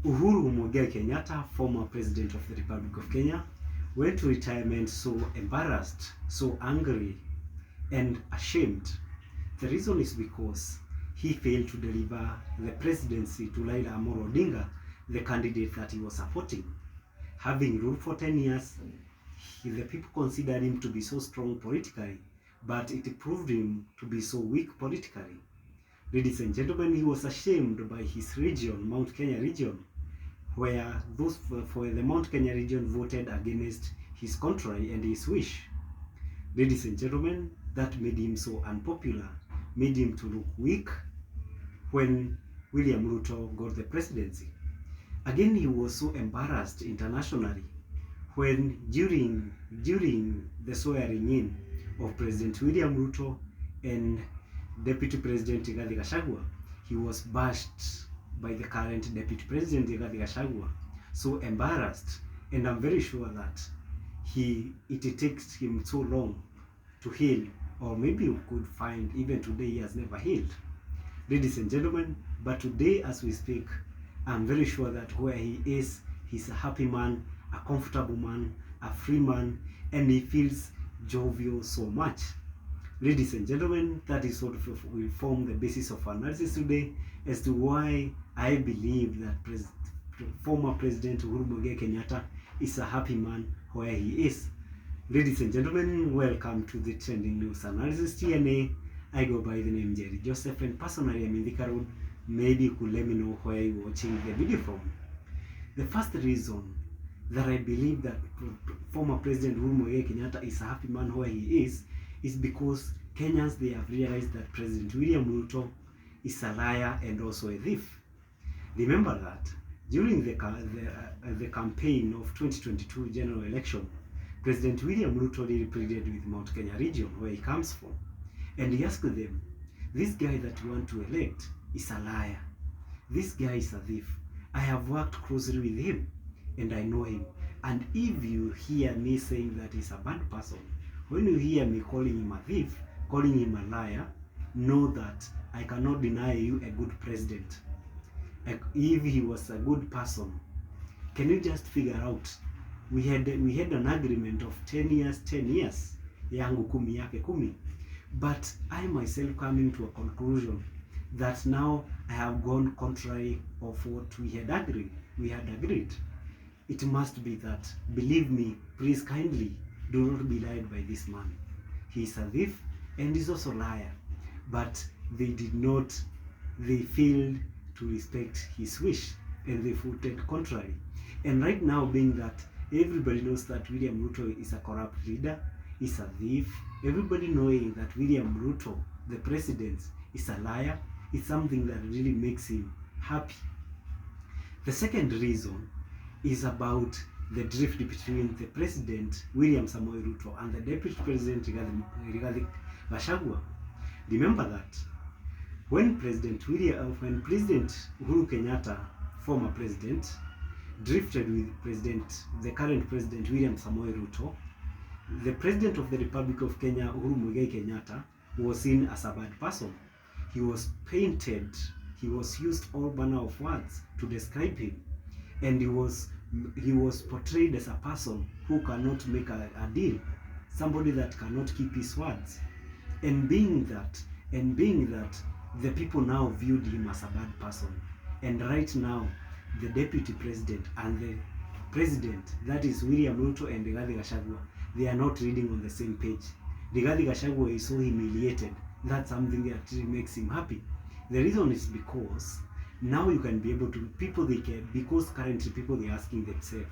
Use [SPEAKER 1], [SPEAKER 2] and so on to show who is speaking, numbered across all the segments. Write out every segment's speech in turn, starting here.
[SPEAKER 1] Uhuru Muigai Kenyatta, former president of the Republic of Kenya, went to retirement so embarrassed, so angry, and ashamed. The reason is because he failed to deliver the presidency to Raila Amolo Odinga, the candidate that he was supporting. Having ruled for 10 years, the people considered him to be so strong politically, but it proved him to be so weak politically. Ladies and gentlemen, he was ashamed by his region, Mount Kenya region, where those for the Mount Kenya region voted against his contrary and his wish. Ladies and gentlemen, that made him so unpopular, made him to look weak when William Ruto got the presidency. Again, he was so embarrassed internationally when during the swearing in of President William Ruto and Deputy President Gachagua, he was bashed by the current Deputy President Gachagua. So embarrassed, and I'm very sure that it takes him so long to heal, or maybe you could find even today he has never healed. Ladies and gentlemen, but today as we speak, I'm very sure that where he is, he's a happy man, a comfortable man, a free man, and he feels jovial so much. Ladies and gentlemen, that is what will form the basis of our analysis today as to why I believe that former President Uhuru Muigai Kenyatta is a happy man where he is. Ladies and gentlemen, welcome to the Trending News Analysis TNA. I go by the name Jerry Joseph, and personally I'm in the road. Maybe you could let me know where you're watching the video from. The first reason that I believe that former President Uhuru Muigai Kenyatta is a happy man where he is because Kenyans, they have realized that President William Ruto is a liar and also a thief. Remember that during the campaign of 2022 general election, President William Ruto really pleaded with Mount Kenya region where he comes from, and he asked them, this guy that you want to elect is a liar. This guy is a thief. I have worked closely with him and I know him. And if you hear me saying that he's a bad person, when you hear me calling him a thief, calling him a liar, know that I cannot deny you a good president. If he was a good person, can you just figure out? We had an agreement of 10 years, yangu 10 yake 10. But I myself coming to a conclusion that now I have gone contrary of what we had agreed. It must be that, believe me, please kindly do not be lied by this man. He is a thief and is also a liar. But they failed to respect his wish and they voted contrary. And right now, being that everybody knows that William Ruto is a corrupt leader, is a thief, everybody knowing that William Ruto, the president, is a liar, it's something that really makes him happy. The second reason is about the drift between the President William Samoei Ruto and the Deputy President Rigathi Gachagua. Remember that when President Uhuru Kenyatta, former president, drifted with the current President William Samoei Ruto, the President of the Republic of Kenya, Uhuru Muigai Kenyatta, was seen as a bad person. He was painted, he was used all manner of words to describe him, and he was portrayed as a person who cannot make a deal, somebody that cannot keep his words. And being that the people now viewed him as a bad person, and right now the Deputy President and the President, that is William Ruto and Rigathi Gachagua, they are not reading on the same page. Rigathi Gachagua is so humiliated. That's something that really makes him happy. The reason is because now you can be able to, because currently people are asking themselves,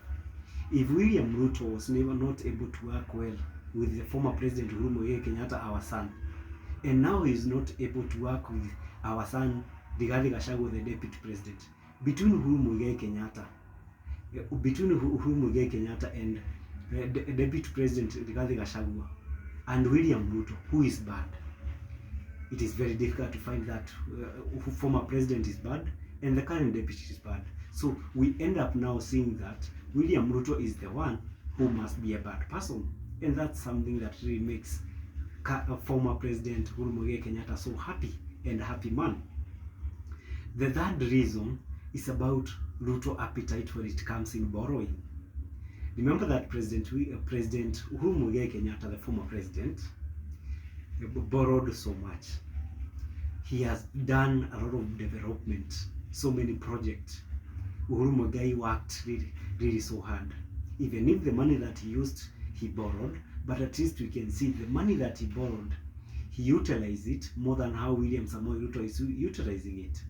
[SPEAKER 1] if William Ruto was not able to work well with the former President Uhuru Muigai Kenyatta, our son, and now he is not able to work with our son Rigathi Gachagua, the Deputy President, between Uhuru Muigai Kenyatta and Deputy President Rigathi Gachagua and William Ruto, who is bad? It is very difficult to find that former president is bad and the current deputy is bad. So we end up now seeing that William Ruto is the one who must be a bad person, and that's something that really makes former President Uhuru Muigai Kenyatta so happy and a happy man. The third reason is about Ruto appetite when it comes in borrowing. Remember that President Uhuru Muigai Kenyatta, the former president, borrowed so much. He has done a lot of development, so many projects. Uhuru Muigai worked really so hard. Even if the money that he used, he borrowed, but at least we can see the money that he borrowed, he utilized it more than how William Samoei Ruto is utilizing it.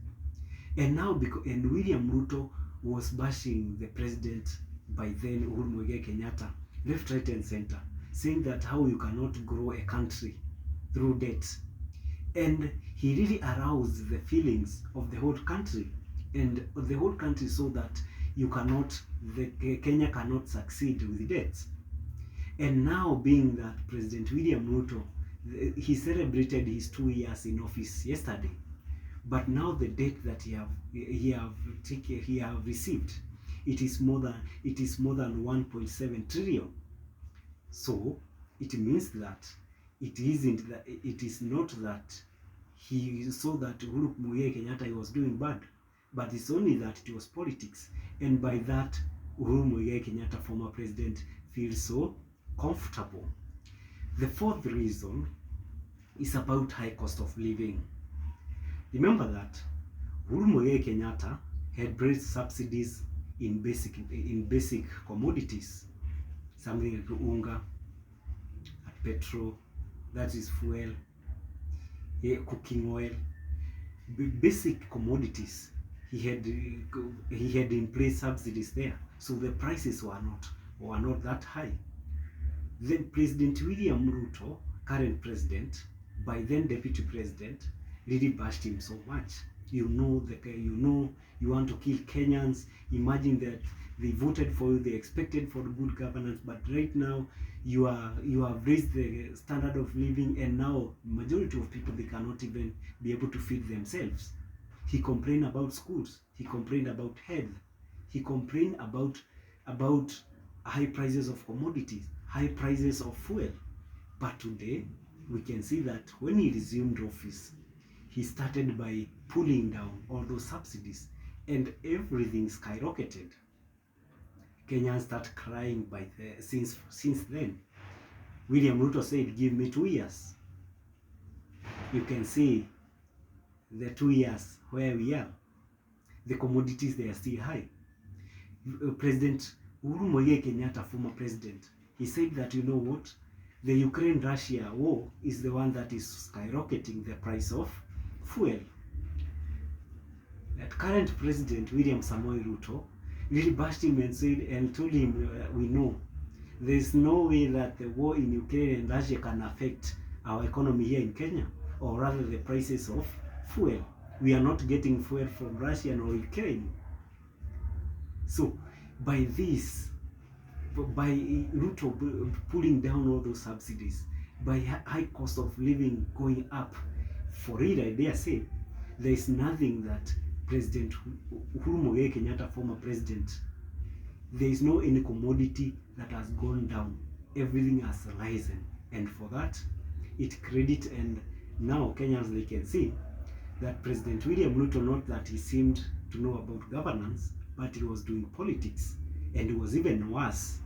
[SPEAKER 1] And now, William Ruto was bashing the president by then, Uhuru Muigai Kenyatta, left, right, and center, saying that how you cannot grow a country through debt. And he really aroused the feelings of the whole country, and the whole country saw that Kenya cannot succeed with debt. And now, being that President William Ruto, he celebrated his 2 years in office yesterday, but now the debt that he have received, it is more than 1.7 trillion. So it means that it is not that he saw that Uhuru Muigai Kenyatta was doing bad, but it's only that it was politics, and by that Uhuru Muigai Kenyatta, former president, feels so comfortable. The fourth reason is about high cost of living. Remember that Uhuru Muigai Kenyatta had raised subsidies in basic commodities, something like unga, petrol, that is fuel, cooking oil, basic commodities. He had in place subsidies there, so the prices were not that high. Then President William Ruto, current president, by then deputy president, really bashed him so much. You want to kill Kenyans. Imagine that they voted for you, they expected for good governance, but right now you have raised the standard of living, and now majority of people, they cannot even be able to feed themselves. He complained about schools, he complained about health, he complained about high prices of commodities, high prices of fuel. But today we can see that when he resumed office, he started by pulling down all those subsidies, and everything skyrocketed. Kenyans start crying since then. William Ruto said, give me 2 years. You can see the 2 years where we are. The commodities, they are still high. President Uhuru Muigai Kenyatta, former president, he said that, you know what, the Ukraine-Russia war is the one that is skyrocketing the price of fuel. That current president, William Samoei Ruto, really bashed him and told him, we know there is no way that the war in Ukraine and Russia can affect our economy here in Kenya, or rather the prices of fuel. We are not getting fuel from Russia or Ukraine. So by Ruto pulling down all those subsidies, by high cost of living going up, for it, I dare say, there is nothing that President Uhuru Muigai Kenyatta, former president, there is no any commodity that has gone down. Everything has risen, and for that, it credit. And now Kenyans, they can see that President William Ruto, not that he seemed to know about governance, but he was doing politics, and it was even worse.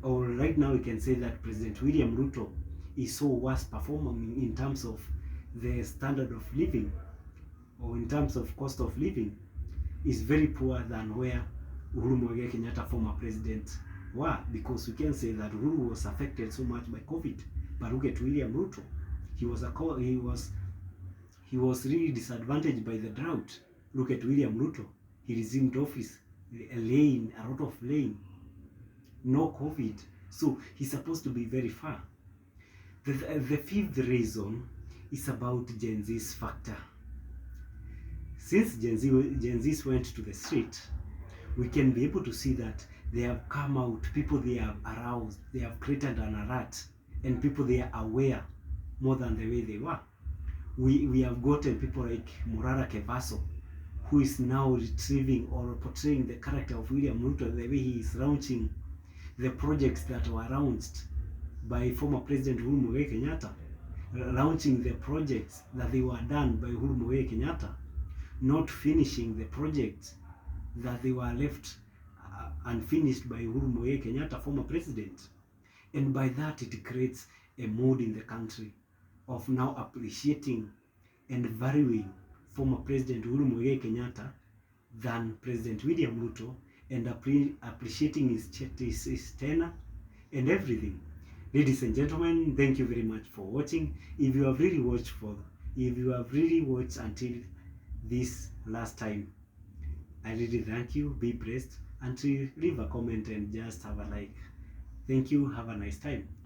[SPEAKER 1] Or right now we can say that President William Ruto is so worse performing in terms of the standard of living, or in terms of cost of living, is very poor than where Uhuru Muigai Kenyatta, former president, were. Because we can say that Uhuru was affected so much by COVID, but look at William Ruto. He was really disadvantaged by the drought. Look at William Ruto. He resumed office, a lot of rain, no COVID. So he's supposed to be very far. The fifth reason is about Gen Z's factor. Since Gen Zs went to the street, we can be able to see that they have come out, people they have aroused, they have created an alert, and people they are aware more than the way they were. We have gotten people like Murara Kevaso, who is now retrieving or portraying the character of William Ruto, the way he is launching the projects that were launched by former President Uhuru Muigai Kenyatta, launching the projects that they were done by Uhuru Muigai Kenyatta, not finishing the projects that they were left unfinished by Uhuru Muigai Kenyatta, former president. And by that, it creates a mood in the country of now appreciating and valuing former President Uhuru Muigai Kenyatta than President William Ruto, and appreciating his tenure and everything. Ladies and gentlemen, thank you very much for watching. If you have really watched until this last time, I really thank you. Be blessed, and to leave a comment and just have a like. Thank you. Have a nice time.